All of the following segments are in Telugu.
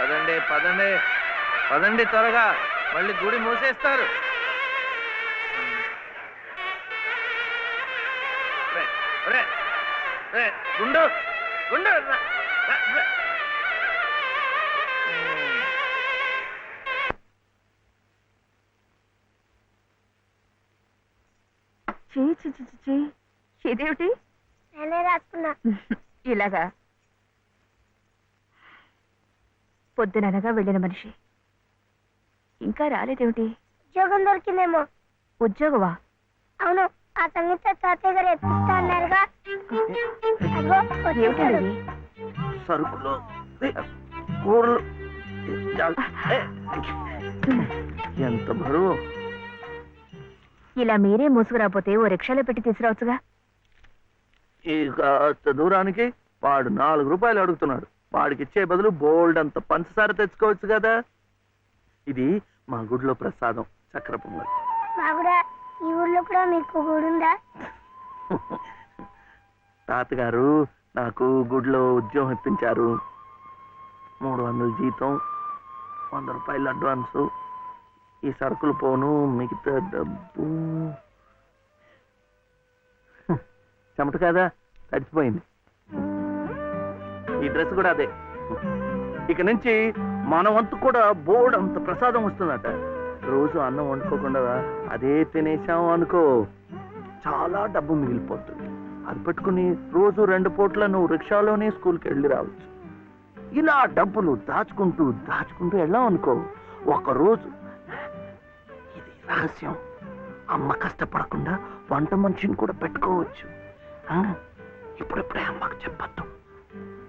పదండి పదండి పదండి త్వరగా, మళ్ళీ గుడి మూసేస్తారు. గుండు గుండు ఇదేమిటి? నేనే రాసుకున్నా. ఇలాగా పొద్దుననగా వెళ్ళిన మనిషి ఇంకా రాలేదేమిటి? ఉద్యోగం దొరికిందేమో. ఉద్యోగమా? అవును, ఆ సంగీత తాతయ్య గారు ఎప్పిస్తా అన్నారుగా. అదిగో వచ్చేసాడు. ఏమిటండి? సరుకులు కూరలు ఎంత బరువు. ఇలా మీరే మూసుకురాపోతే ఓ రిక్షాలో పెట్టి తీసుకురావచ్చుగా. ఈ కాస్త దూరానికి వాడు 4 రూపాయలు అడుగుతున్నాడు. వాడికి ఇచ్చే బదులు బోల్డ్ అంత పంచదార తెచ్చుకోవచ్చు కదా. ఇది మా గుడిలో ప్రసాదం, చక్కెర పొంగల్. మా కూడా ఈ ఊర్లో కూడా మీకు గుడుందా? తాతగారు నాకు గుడిలో ఉద్యోగం ఇప్పించారు. 300 జీతం, 100 రూపాయలు అడ్వాన్సు, ఈ సరుకులు పోను, మిగతా డబ్బు చెమట కదా తడిచిపోయింది. ఈ డ్రెస్ కూడా అదే. ఇక నుంచి మన వంతు కూడా బోర్డు అంత ప్రసాదం వస్తుందట. రోజు అన్నం వండుకోకుండా అదే తినేసాం అనుకో, చాలా డబ్బు మిగిలిపోతుంది. అది పెట్టుకుని రోజు 2 పూట్ల నువ్వు రిక్షాలోనే స్కూల్కి వెళ్ళి రావచ్చు. ఇలా డబ్బులు దాచుకుంటూ దాచుకుంటూ వెళ్ళాం అనుకో, ఒకరోజు, ఇది రహస్యం, అమ్మ కష్టపడకుండా వంట మనిషిని కూడా పెట్టుకోవచ్చు. ఇప్పుడిప్పుడే అమ్మకు చెప్పద్దు,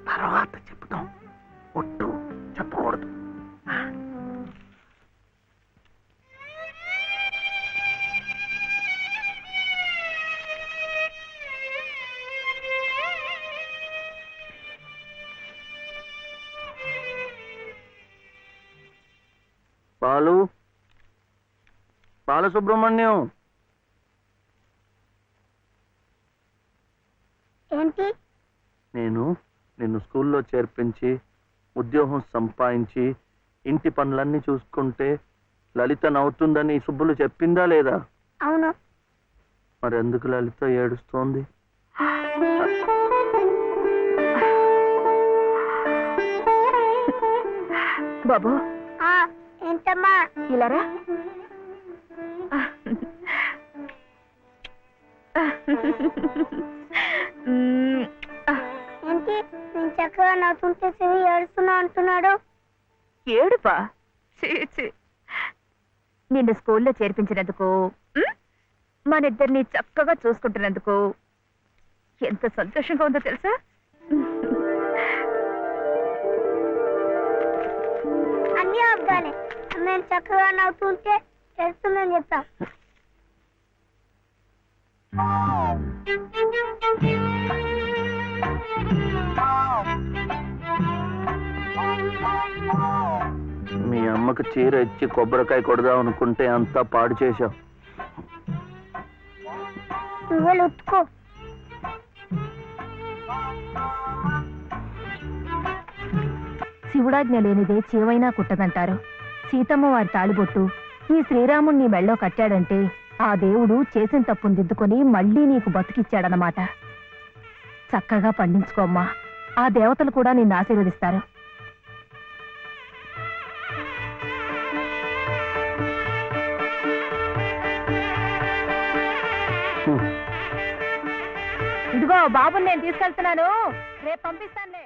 తర్వాత చెప్తాం. ఒట్టు చెప్పకూడదు. పాలు బాలసుబ్రహ్మణ్యం, ఏంటి? నేను నిన్ను స్కూల్లో చేర్పించి ఉద్యోగం సంపాదించి ఇంటి పనులన్నీ చూసుకుంటే లలిత నవ్వుతుందని సుబ్బులు చెప్పిందా లేదా? అవును. మరి ఎందుకు లలిత ఏడుస్తోంది? బాబు, ఏంటమ్మా? ఇలారా. ఏంటి నేను చక్కగా నవ్వుతుంటే చెవి ఏడుస్తున్నా అంటున్నాడు? ఏడుపా? నిన్ను స్కూల్లో చేర్పించినందుకు, మనిద్దరిని చక్కగా చూసుకుంటున్నందుకు ఎంత సంతోషంగా ఉందో తెలుసా? అన్నీ అబ్బాలే. నేను చక్కగా నవ్వుతుంటే ఏడుస్తుందని చెప్తాం. మీ అమ్మకు చీర ఇచ్చి కొబ్బరికాయ కొడదాం అనుకుంటే అంతా పాడు చేశావు. నువ్వే ఉత్తుకో. శివుడాజ్ఞ లేనిదే చీవైనా కుట్టదంటారు. సీతమ్మ వారి తాళిబొట్టు ఈ శ్రీరాముణ్ణి మెళ్ళో కట్టాడంటే ఆ దేవుడు చేసిన తప్పును దిద్దుకొని మళ్ళీ నీకు బతికిచ్చాడనమాట. చక్కగా పండించుకోమ్మా, ఆ దేవతలు కూడా నిన్ను ఆశీర్వదిస్తారు. ఇదిగో బాబుని నేను తీసుకెళ్తున్నాను, రేపు పంపిస్తానులే.